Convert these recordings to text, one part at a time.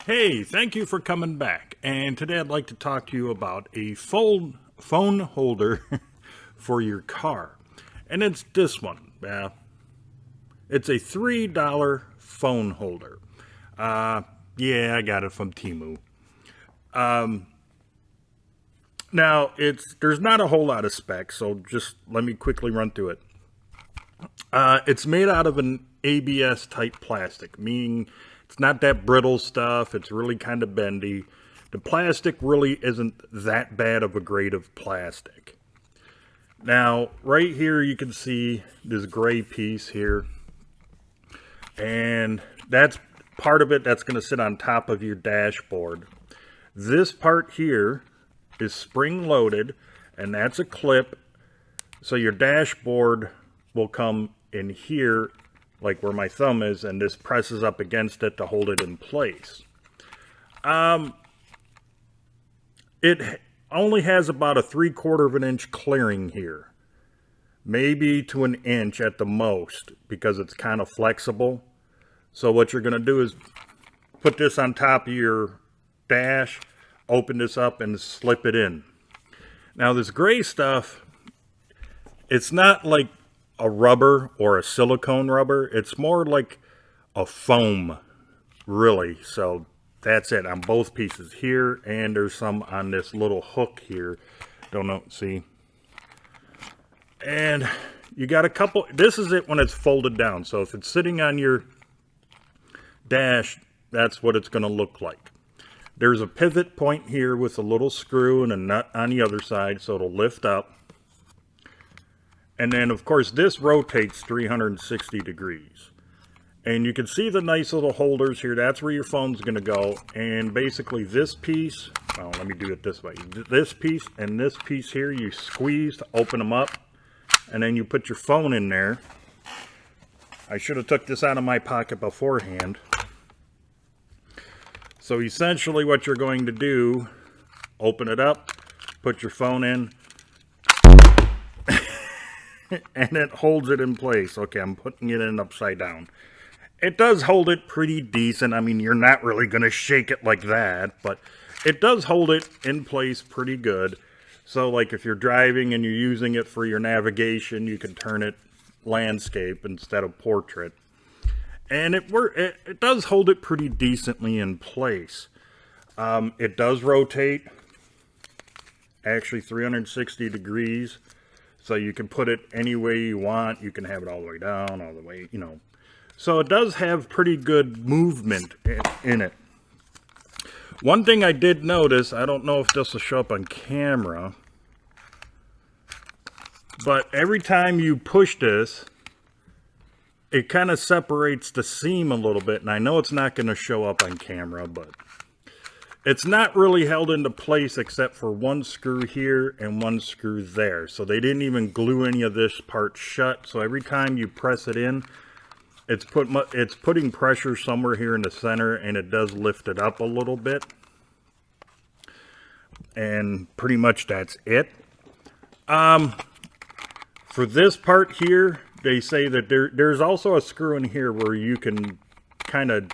Hey, thank you for coming back. And today I'd like to talk to you about a phone holder for your car. And it's this one. It's a $3 phone holder. Yeah, I got it from Temu. Now, there's not a whole lot of specs, so just let me quickly run through it. It's made out of an ABS type plastic, meaning it's not that brittle stuff. It's really kind of bendy. The plastic really isn't that bad of a grade of plastic. Now, right here you can see this gray piece here. And that's part of it that's going to sit on top of your dashboard. This part here is spring loaded, and that's a clip. So your dashboard will come in here, like where my thumb is, and this presses up against it to hold it in place. It only has about a 3/4 of an inch clearing here, maybe to an inch at the most, because it's kind of flexible. So what you're going to do is put this on top of your dash, open this up, and slip it in. Now this gray stuff, it's not like a rubber or a silicone rubber. It's more like a foam, really. So that's it on both pieces here, and there's some on this little hook here. Don't know, see? And you got a couple. This is it when it's folded down. So if it's sitting on your dash, that's what it's going to look like. There's a pivot point here with a little screw and a nut on the other side, so it'll lift up. And then, of course, this rotates 360 degrees. And you can see the nice little holders here. That's where your phone's going to go. And basically this piece, well, let me do it this way. This piece and this piece here, you squeeze to open them up. And then you put your phone in there. I should have took this out of my pocket beforehand. So essentially what you're going to do, open it up, put your phone in, and it holds it in place. Okay, I'm putting it in upside down. It does hold it pretty decent. I mean, you're not really going to shake it like that, but it does hold it in place pretty good. So like if you're driving and you're using it for your navigation, you can turn it landscape instead of portrait. And it does hold it pretty decently in place. It does rotate actually 360 degrees. So you can put it any way you want. You can have it all the way down, all the way, you know. So it does have pretty good movement in it. One thing I did notice, I don't know if this will show up on camera, but every time you push this, it kind of separates the seam a little bit. And I know it's not going to show up on camera, but it's not really held into place except for one screw here and one screw there. So they didn't even glue any of this part shut. So every time you press it in, it's putting pressure somewhere here in the center, and it does lift it up a little bit. And pretty much that's it. For this part here, they say that there's also a screw in here where you can kind of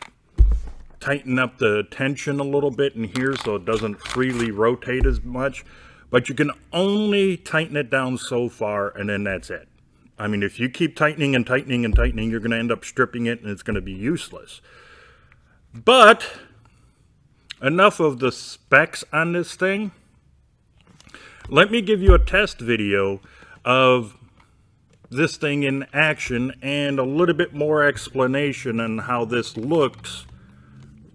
tighten up the tension a little bit in here so it doesn't freely rotate as much, but you can only tighten it down so far, and then that's it. I mean, if you keep tightening and tightening and tightening, you're going to end up stripping it and it's going to be useless. But enough of the specs on this thing. Let me give you a test video of this thing in action and a little bit more explanation on how this looks,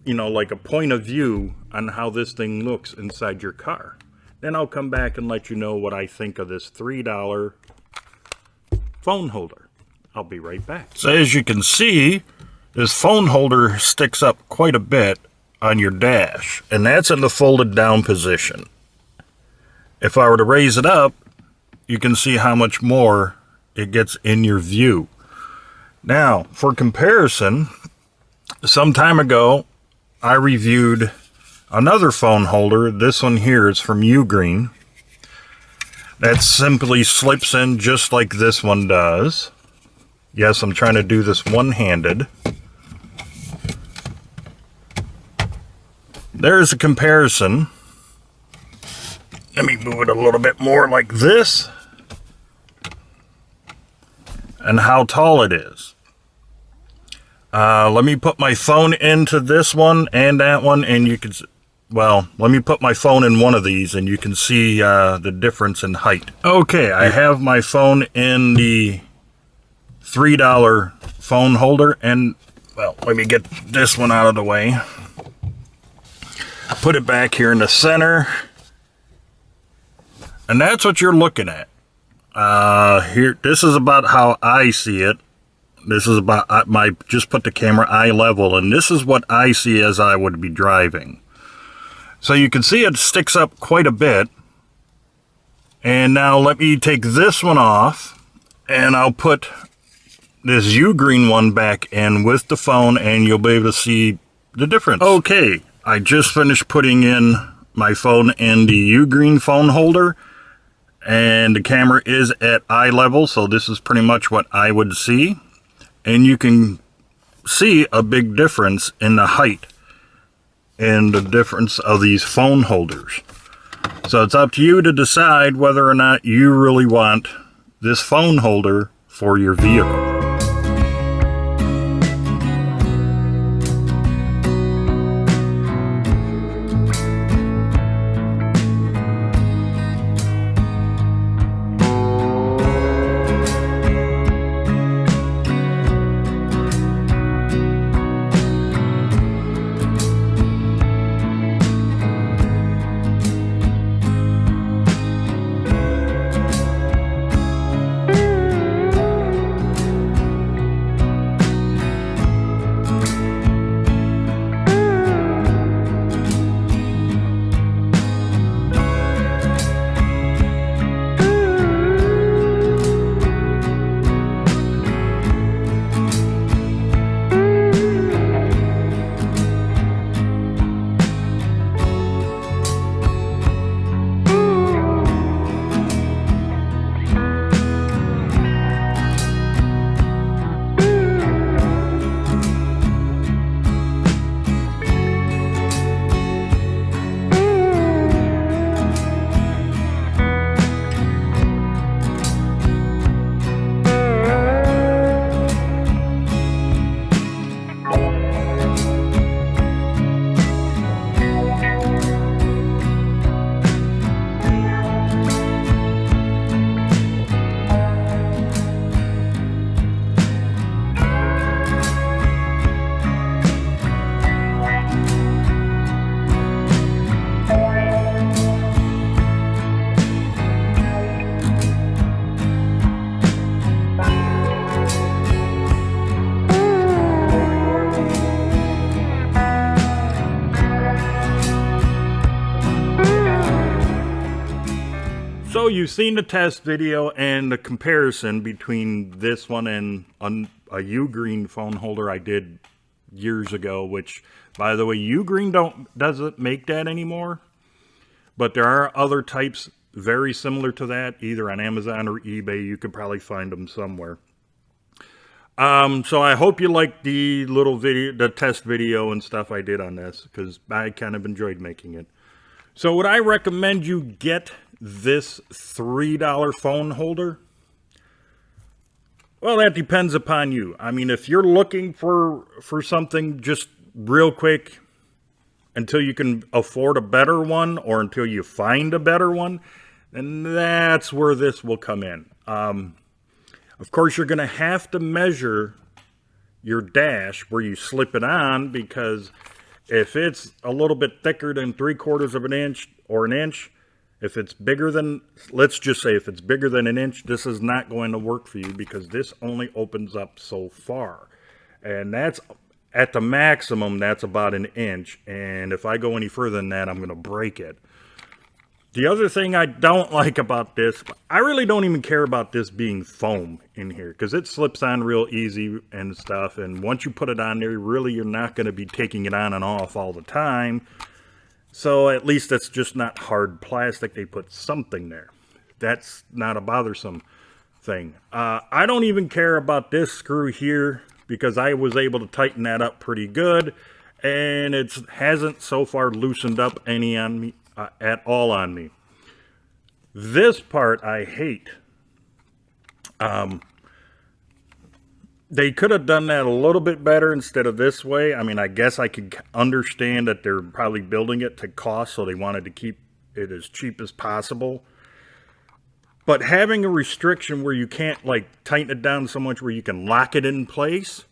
you know, like a point of view on how this thing looks inside your car. Then I'll come back and let you know what I think of this $3 phone holder. I'll be right back. So as you can see, this phone holder sticks up quite a bit on your dash, and that's in the folded down position. If I were to raise it up, you can see how much more it gets in your view. Now, for comparison, some time ago, I reviewed another phone holder. This one here is from Ugreen. That simply slips in just like this one does. Yes, I'm trying to do this one-handed. there's a comparison. Let me move it a little bit more like this. And how tall it is. Let me put my phone into this one and that one, and you can, well, let me put my phone in one of these and you can see the difference in height. Okay, I have my phone in the $3 phone holder, and, well, let me get this one out of the way. Put it back here in the center. And that's what you're looking at. Here, this is about how I see it. This is about just put the camera eye level, and this is what I see as I would be driving. So you can see it sticks up quite a bit. And now let me take this one off, and I'll put this Ugreen one back in with the phone, and you'll be able to see the difference. Okay, I just finished putting in my phone in the Ugreen phone holder, and the camera is at eye level, so this is pretty much what I would see. And you can see a big difference in the height and the difference of these phone holders. So it's up to you to decide whether or not you really want this phone holder for your vehicle. So you've seen the test video and the comparison between this one and a Ugreen phone holder I did years ago, which, by the way, Ugreen doesn't make that anymore. But there are other types very similar to that, either on Amazon or eBay. You could probably find them somewhere. So I hope you liked the little video, the test video and stuff I did on this, because I kind of enjoyed making it. So would I recommend you get this $3 phone holder? Well, that depends upon you. I mean, if you're looking for something just real quick until you can afford a better one, or until you find a better one, then that's where this will come in. Of course, you're going to have to measure your dash where you slip it on, because if it's a little bit thicker than 3/4 of an inch or an inch, if it's bigger than, let's just say if it's bigger than an inch, this is not going to work for you, because this only opens up so far. And that's, at the maximum, that's about an inch. And if I go any further than that, I'm going to break it. The other thing I don't like about this, I really don't even care about this being foam in here, because it slips on real easy and stuff. And once you put it on there, really you're not going to be taking it on and off all the time. So at least it's just not hard plastic. They put something there. That's not a bothersome thing. I don't even care about this screw here, because I was able to tighten that up pretty good. and it hasn't so far loosened up any on me at all on me. This part I hate. They could have done that a little bit better instead of this way. I mean, I guess I could understand that they're probably building it to cost, so they wanted to keep it as cheap as possible. But having a restriction where you can't like tighten it down so much where you can lock it in place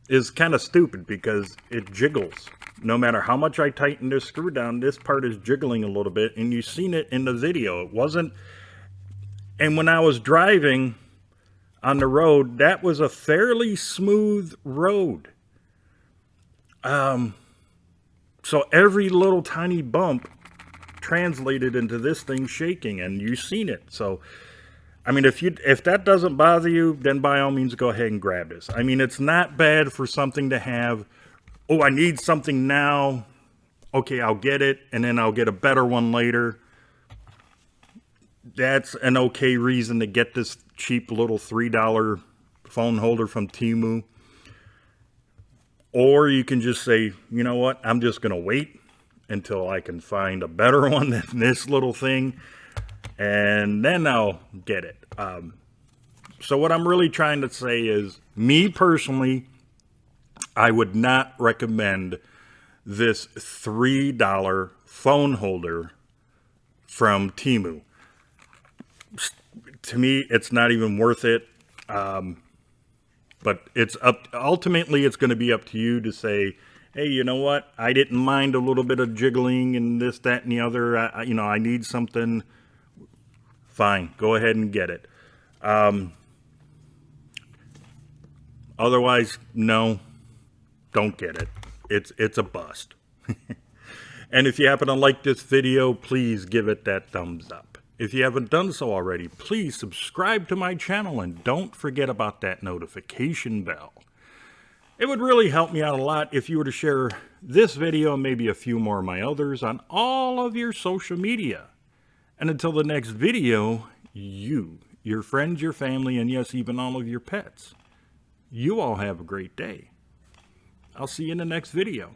is kind of stupid, because it jiggles. No matter how much I tighten this screw down, this part is jiggling a little bit, and you've seen it in the video. It wasn't, and when I was driving on the road, that was a fairly smooth road. So every little tiny bump translated into this thing shaking, and you've seen it. So I mean, if that doesn't bother you, then by all means go ahead and grab this. I mean, it's not bad for something to have. Oh, I need something now. Okay, I'll get it, and then I'll get a better one later. That's an okay reason to get this cheap little $3 phone holder from Temu. Or you can just say, you know what, I'm just going to wait until I can find a better one than this little thing, and then I'll get it. So what I'm really trying to say is, me personally, I would not recommend this $3 phone holder from Temu. To me, it's not even worth it. But it's ultimately it's going to be up to you to say, hey, you know what? I didn't mind a little bit of jiggling and this, that, and the other. I need something. Fine, go ahead and get it. Otherwise, no, don't get it. It's a bust. And if you happen to like this video, please give it that thumbs up. If you haven't done so already, please subscribe to my channel and don't forget about that notification bell. It would really help me out a lot if you were to share this video and maybe a few more of my others on all of your social media. And until the next video, you, your friends, your family, and yes, even all of your pets, you all have a great day. I'll see you in the next video.